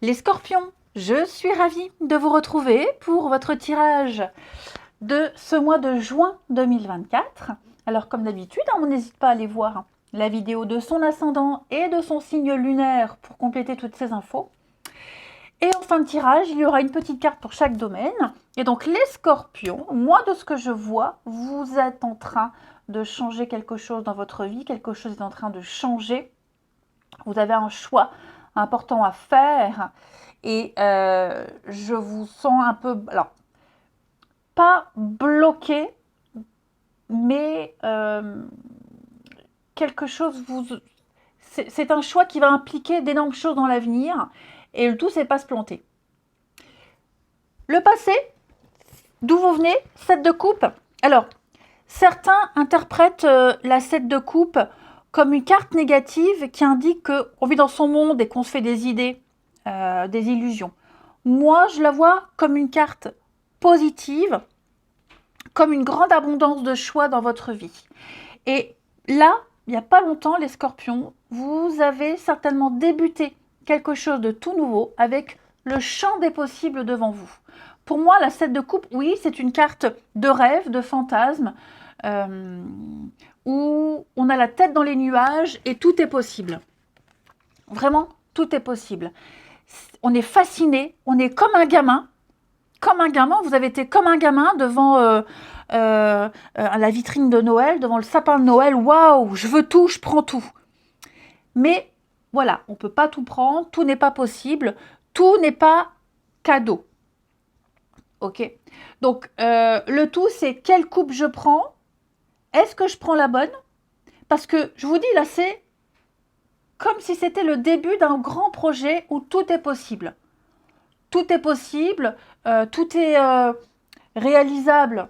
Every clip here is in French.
Les scorpions, je suis ravie de vous retrouver pour votre tirage de ce mois de juin 2024. Alors comme d'habitude, on n'hésite pas à aller voir la vidéo de son ascendant et de son signe lunaire pour compléter toutes ces infos. Et en fin de tirage, il y aura une petite carte pour chaque domaine. Et donc les scorpions, moi de ce que je vois, vous êtes en train de changer quelque chose dans votre vie, quelque chose est en train de changer. Vous avez un choix important à faire et je vous sens un peu, alors, pas bloqué, mais quelque chose, c'est un choix qui va impliquer d'énormes choses dans l'avenir et le tout, c'est pas se planter. Le passé, d'où vous venez, 7 de coupe. Alors, certains interprètent la 7 de coupe comme une carte négative qui indique qu'on vit dans son monde et qu'on se fait des idées, des illusions. Moi, je la vois comme une carte positive, comme une grande abondance de choix dans votre vie. Et là, il n'y a pas longtemps, les scorpions, vous avez certainement débuté quelque chose de tout nouveau avec le champ des possibles devant vous. Pour moi, la 7 de coupe, oui, c'est une carte de rêve, de fantasme, où on a la tête dans les nuages et tout est possible. Vraiment, tout est possible. On est fasciné, on est comme un gamin. Comme un gamin, vous avez été comme un gamin devant la vitrine de Noël, devant le sapin de Noël. Waouh, je veux tout, je prends tout. Mais voilà, on ne peut pas tout prendre, tout n'est pas possible, tout n'est pas cadeau. Ok. Donc, le tout, c'est quelle coupe je prends. Est-ce que je prends la bonne? Parce que, je vous dis, là, c'est comme si c'était le début d'un grand projet où tout est possible. Tout est possible, tout est réalisable.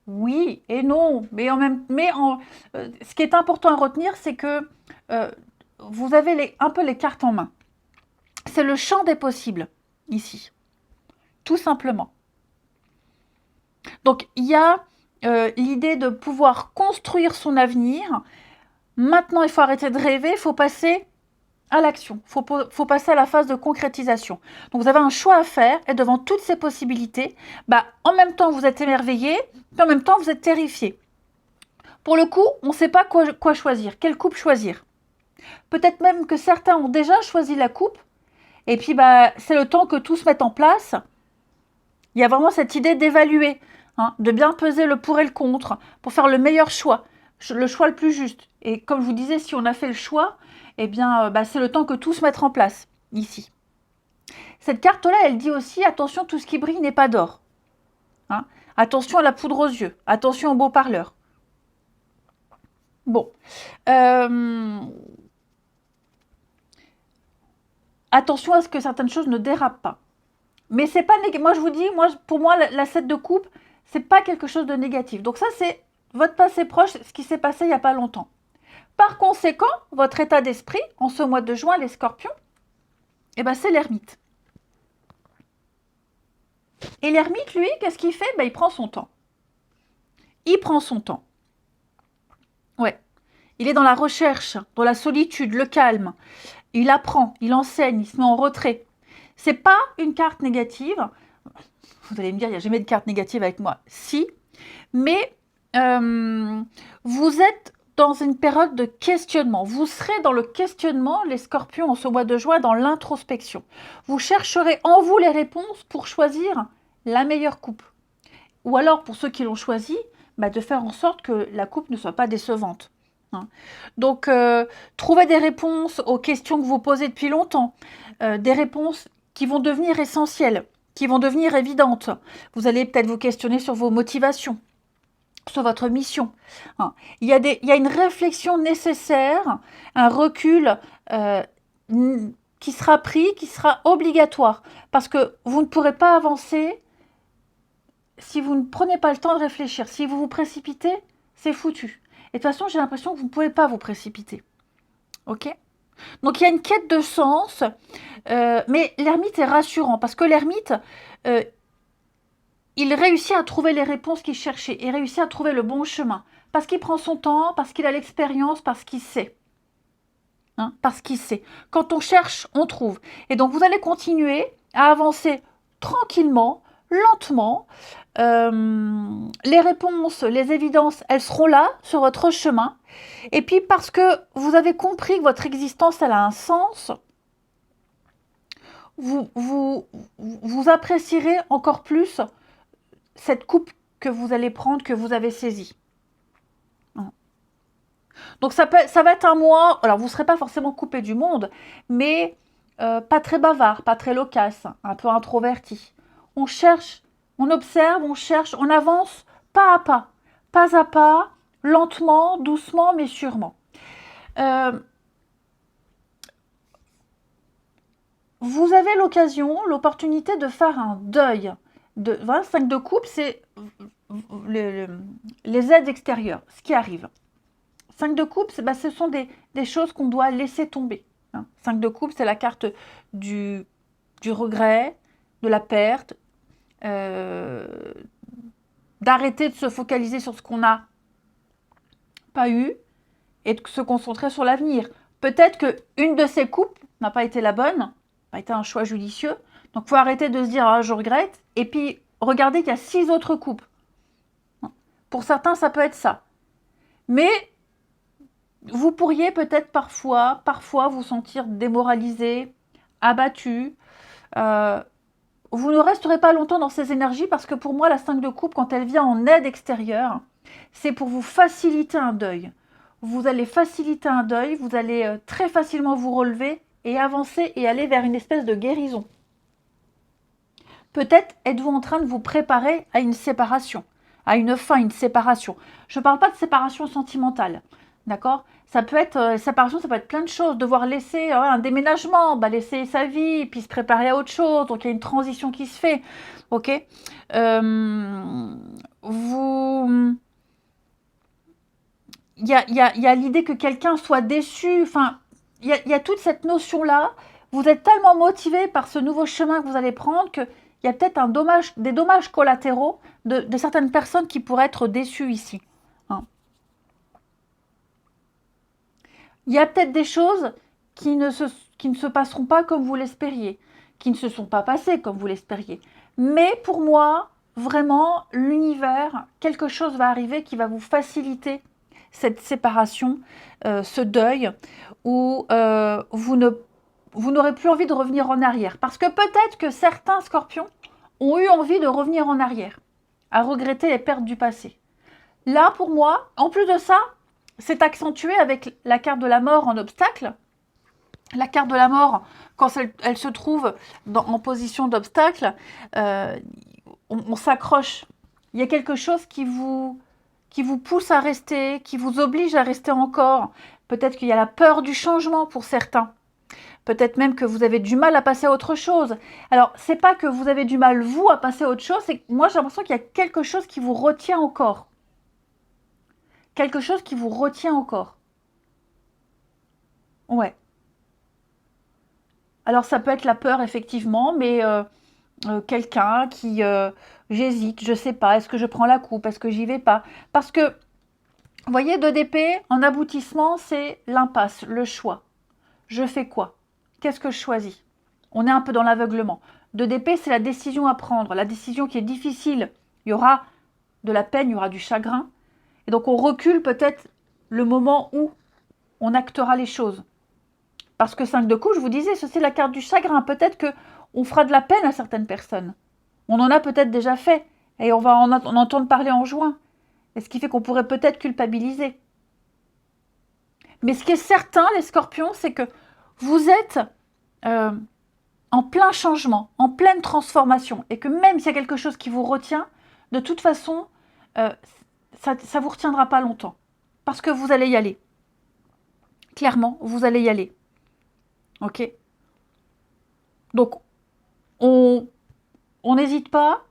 Oui et non, mais ce qui est important à retenir, c'est que vous avez un peu les cartes en main. C'est le champ des possibles, ici. Tout simplement. Donc, il y a l'idée de pouvoir construire son avenir. Maintenant, il faut arrêter de rêver, il faut passer à l'action. Il faut passer à la phase de concrétisation. Donc, vous avez un choix à faire et devant toutes ces possibilités, en même temps, vous êtes émerveillé, puis en même temps, vous êtes terrifié. Pour le coup, on ne sait pas quoi choisir, quelle coupe choisir. Peut-être même que certains ont déjà choisi la coupe, et puis c'est le temps que tout se mette en place. Il y a vraiment cette idée d'évaluer, de bien peser le pour et le contre, pour faire le meilleur choix, le choix le plus juste. Et comme je vous disais, si on a fait le choix, eh bien, c'est le temps que tout se mette en place, ici. Cette carte-là, elle dit aussi, attention, tout ce qui brille n'est pas d'or. Attention à la poudre aux yeux, attention aux beaux parleurs. Bon. Attention à ce que certaines choses ne dérapent pas. Mais c'est pas négatif. Moi, je vous dis, pour moi, la 7 de coupe, c'est pas quelque chose de négatif. Donc ça, c'est votre passé proche, ce qui s'est passé il n'y a pas longtemps. Par conséquent, votre état d'esprit, en ce mois de juin, les scorpions, c'est l'ermite. Et l'ermite, lui, qu'est-ce qu'il fait? Il prend son temps. Il prend son temps. Ouais. Il est dans la recherche, dans la solitude, le calme. Il apprend, il enseigne, il se met en retrait. C'est pas une carte négative. Vous allez me dire, il n'y a jamais de carte négative avec moi. Si, mais vous êtes dans une période de questionnement. Vous serez dans le questionnement, les scorpions, en ce mois de juin, dans l'introspection. Vous chercherez en vous les réponses pour choisir la meilleure coupe. Ou alors, pour ceux qui l'ont choisi, de faire en sorte que la coupe ne soit pas décevante. Donc, trouvez des réponses aux questions que vous posez depuis longtemps, des réponses qui vont devenir essentielles, qui vont devenir évidentes. Vous allez peut-être vous questionner sur vos motivations, sur votre mission. Il y a une réflexion nécessaire, un recul qui sera pris, qui sera obligatoire, parce que vous ne pourrez pas avancer si vous ne prenez pas le temps de réfléchir. Si vous vous précipitez, c'est foutu. Et de toute façon, j'ai l'impression que vous ne pouvez pas vous précipiter. Ok? Donc, il y a une quête de sens, mais l'ermite est rassurant, parce que l'ermite, il réussit à trouver les réponses qu'il cherchait, il réussit à trouver le bon chemin, parce qu'il prend son temps, parce qu'il a l'expérience, parce qu'il sait. hein, parce qu'il sait. Quand on cherche, on trouve. Et donc, vous allez continuer à avancer tranquillement, lentement. Les réponses, les évidences, elles seront là, sur votre chemin. Et puis, parce que vous avez compris que votre existence, elle a un sens, vous apprécierez encore plus cette coupe que vous allez prendre, que vous avez saisie. Donc ça va être un mois, alors vous ne serez pas forcément coupé du monde, mais pas très bavard, pas très loquace, un peu introverti. On cherche, on observe, on cherche, on avance pas à pas, lentement, doucement, mais sûrement. Vous avez l'occasion, l'opportunité de faire un deuil. Voilà, 5 de coupe, c'est les aides extérieures, ce qui arrive. 5 de coupe, ce sont des choses qu'on doit laisser tomber. 5 de coupe, c'est la carte du regret, de la perte, d'arrêter de se focaliser sur ce qu'on n'a pas eu et de se concentrer sur l'avenir. Peut-être qu'une de ces coupes n'a pas été la bonne, n'a pas été un choix judicieux. Donc, il faut arrêter de se dire « Ah, je regrette » et puis regardez qu'il y a 6 autres coupes. Pour certains, ça peut être ça. Mais vous pourriez peut-être parfois vous sentir démoralisé, abattu. Vous ne resterez pas longtemps dans ces énergies parce que pour moi, la 5 de coupe, quand elle vient en aide extérieure, c'est pour vous faciliter un deuil. Vous allez faciliter un deuil, vous allez très facilement vous relever et avancer et aller vers une espèce de guérison. Peut-être êtes-vous en train de vous préparer à une séparation, à une fin, une séparation. Je ne parle pas de séparation sentimentale, d'accord ? Ça peut être, séparation, ça peut être plein de choses, devoir laisser un déménagement, laisser sa vie, puis se préparer à autre chose, donc il y a une transition qui se fait, ok ? Il y a l'idée que quelqu'un soit déçu, enfin, il y a toute cette notion-là. Vous êtes tellement motivé par ce nouveau chemin que vous allez prendre qu'il y a peut-être des dommages collatéraux de certaines personnes qui pourraient être déçues ici. Il y a peut-être des choses qui ne se passeront pas comme vous l'espériez, qui ne se sont pas passées comme vous l'espériez. Mais pour moi, vraiment, l'univers, quelque chose va arriver qui va vous faciliter cette séparation, ce deuil, où vous n'aurez plus envie de revenir en arrière. Parce que peut-être que certains scorpions ont eu envie de revenir en arrière, à regretter les pertes du passé. Là, pour moi, en plus de ça, c'est accentué avec la carte de la mort en obstacle. La carte de la mort, quand elle se trouve en position d'obstacle, on s'accroche. Il y a quelque chose qui vous pousse à rester, qui vous oblige à rester encore. Peut-être qu'il y a la peur du changement pour certains. Peut-être même que vous avez du mal à passer à autre chose. Alors, c'est pas que vous avez du mal, vous, à passer à autre chose, c'est que moi, j'ai l'impression qu'il y a quelque chose qui vous retient encore. Quelque chose qui vous retient encore. Ouais. Alors, ça peut être la peur, effectivement, mais quelqu'un qui... j'hésite, je sais pas, est-ce que je prends la coupe, est-ce que j'y vais pas? Parce que, vous voyez, 2 d'épée, en aboutissement, c'est l'impasse, le choix. Je fais quoi? Qu'est-ce que je choisis? On est un peu dans l'aveuglement. 2 d'épée, c'est la décision à prendre, la décision qui est difficile. Il y aura de la peine, il y aura du chagrin. Et donc, on recule peut-être le moment où on actera les choses. Parce que 5 de coupe, je vous disais, c'est la carte du chagrin. Peut-être qu'on fera de la peine à certaines personnes. On en a peut-être déjà fait. Et on va en entendre parler en juin. Et ce qui fait qu'on pourrait peut-être culpabiliser. Mais ce qui est certain, les scorpions, c'est que vous êtes en plein changement, en pleine transformation. Et que même s'il y a quelque chose qui vous retient, de toute façon, ça ne vous retiendra pas longtemps. Parce que vous allez y aller. Clairement, vous allez y aller. Ok? Donc, on n'hésite pas,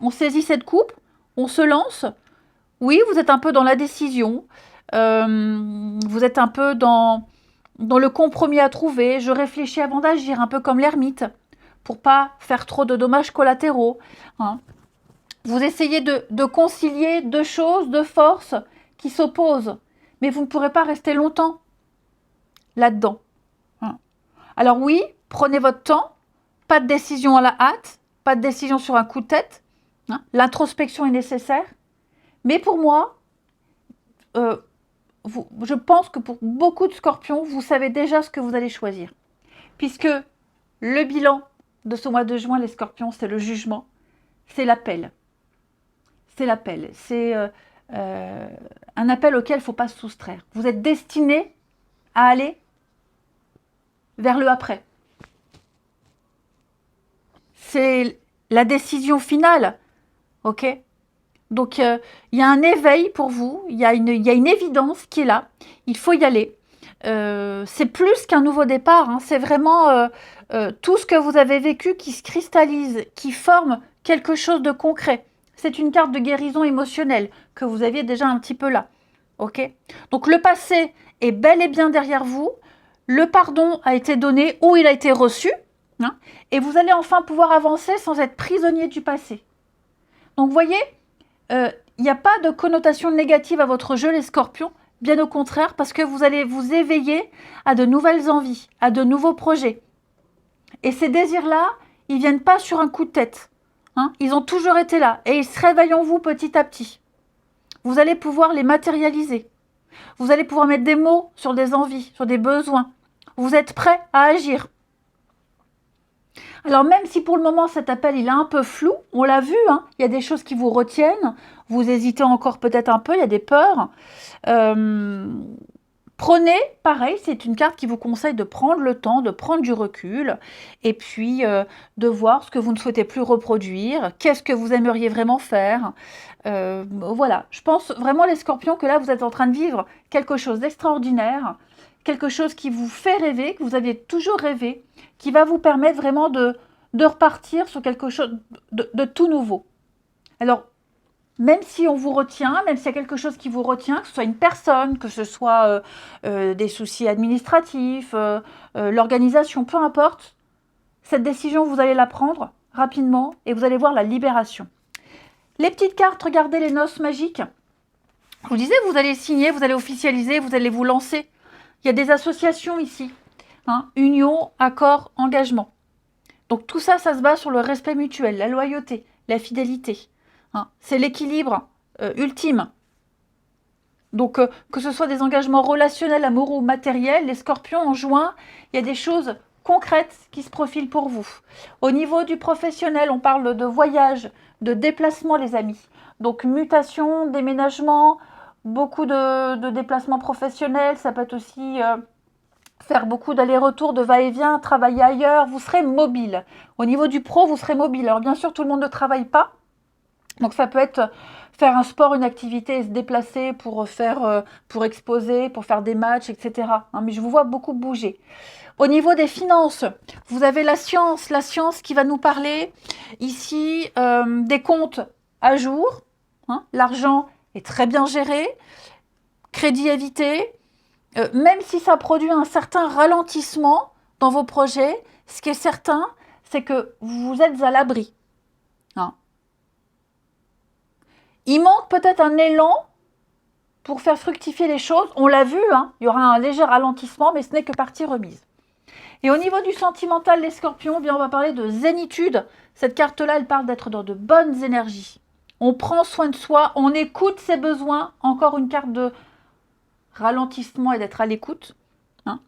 on saisit cette coupe, on se lance. Oui, vous êtes un peu dans la décision, vous êtes un peu dans le compromis à trouver. Je réfléchis avant d'agir, un peu comme l'ermite, pour pas faire trop de dommages collatéraux. Vous essayez de concilier 2 choses, 2 forces qui s'opposent, mais vous ne pourrez pas rester longtemps là-dedans. Alors oui, prenez votre temps, pas de décision à la hâte, pas de décision sur un coup de tête, hein. L'introspection est nécessaire, mais pour moi, je pense que pour beaucoup de scorpions, vous savez déjà ce que vous allez choisir. Puisque le bilan de ce mois de juin, les scorpions, c'est le jugement, c'est l'appel. C'est l'appel. C'est un appel auquel il ne faut pas se soustraire. Vous êtes destiné à aller vers le après. C'est la décision finale. Ok ? Donc, il y a un éveil pour vous, il y a une évidence qui est là. Il faut y aller. C'est plus qu'un nouveau départ, hein. C'est vraiment tout ce que vous avez vécu qui se cristallise, qui forme quelque chose de concret. C'est une carte de guérison émotionnelle que vous aviez déjà un petit peu là. Ok ? Donc, le passé est bel et bien derrière vous. Le pardon a été donné ou il a été reçu. Hein, et vous allez enfin pouvoir avancer sans être prisonnier du passé. Donc, vous voyez, il n'y a pas de connotation négative à votre jeu, les scorpions. Bien au contraire, parce que vous allez vous éveiller à de nouvelles envies, à de nouveaux projets. Et ces désirs-là, ils ne viennent pas sur un coup de tête. Hein, ils ont toujours été là. Et ils se réveillent en vous petit à petit. Vous allez pouvoir les matérialiser. Vous allez pouvoir mettre des mots sur des envies, sur des besoins. Vous êtes prêts à agir. Alors même si pour le moment cet appel il est un peu flou, on l'a vu, hein, il y a des choses qui vous retiennent, vous hésitez encore peut-être un peu, il y a des peurs. Prenez, pareil, c'est une carte qui vous conseille de prendre le temps, de prendre du recul, et puis de voir ce que vous ne souhaitez plus reproduire, qu'est-ce que vous aimeriez vraiment faire. Voilà, je pense vraiment les scorpions que là vous êtes en train de vivre quelque chose d'extraordinaire, quelque chose qui vous fait rêver, que vous aviez toujours rêvé, qui va vous permettre vraiment de repartir sur quelque chose de tout nouveau. Alors, même si on vous retient, même s'il y a quelque chose qui vous retient, que ce soit une personne, que ce soit des soucis administratifs, l'organisation, peu importe, cette décision, vous allez la prendre rapidement et vous allez voir la libération. Les petites cartes, regardez les noces magiques. Je vous disais, vous allez signer, vous allez officialiser, vous allez vous lancer. Il y a des associations ici. Hein, union, accord, engagement. Donc tout ça, ça se base sur le respect mutuel, la loyauté, la fidélité. Hein, c'est l'équilibre ultime. Donc que ce soit des engagements relationnels, amoureux ou matériels, les scorpions en juin, il y a des choses concrètes qui se profilent pour vous. Au niveau du professionnel, on parle de voyage, de déplacement les amis. Donc mutation, déménagement, beaucoup de déplacements professionnels, ça peut être aussi faire beaucoup d'allers-retours, de va-et-vient, travailler ailleurs, vous serez mobile. Au niveau du pro, vous serez mobile. Alors bien sûr, tout le monde ne travaille pas. Donc ça peut être faire un sport, une activité, se déplacer pour exposer, pour faire des matchs, etc. Hein, mais je vous vois beaucoup bouger. Au niveau des finances, vous avez la science qui va nous parler ici des comptes à jour. Hein, l'argent est très bien géré, crédit évité. Même si ça produit un certain ralentissement dans vos projets, ce qui est certain, c'est que vous êtes à l'abri. Hein. Il manque peut-être un élan pour faire fructifier les choses. On l'a vu, hein, il y aura un léger ralentissement, mais ce n'est que partie remise. Et au niveau du sentimental, les scorpions, eh bien, on va parler de zénitude. Cette carte-là, elle parle d'être dans de bonnes énergies. On prend soin de soi, on écoute ses besoins. Encore une carte de ralentissement et d'être à l'écoute. Hein.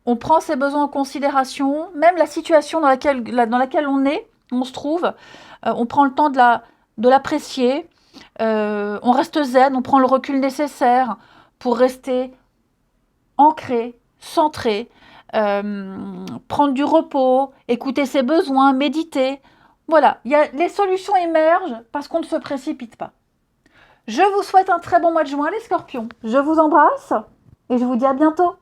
On prend ses besoins en considération, même la situation dans laquelle on se trouve, on prend le temps de l'apprécier, on reste zen, on prend le recul nécessaire pour rester ancré, centré, prendre du repos, écouter ses besoins, méditer. Voilà, les solutions émergent parce qu'on ne se précipite pas. Je vous souhaite un très bon mois de juin, les scorpions. Je vous embrasse et je vous dis à bientôt.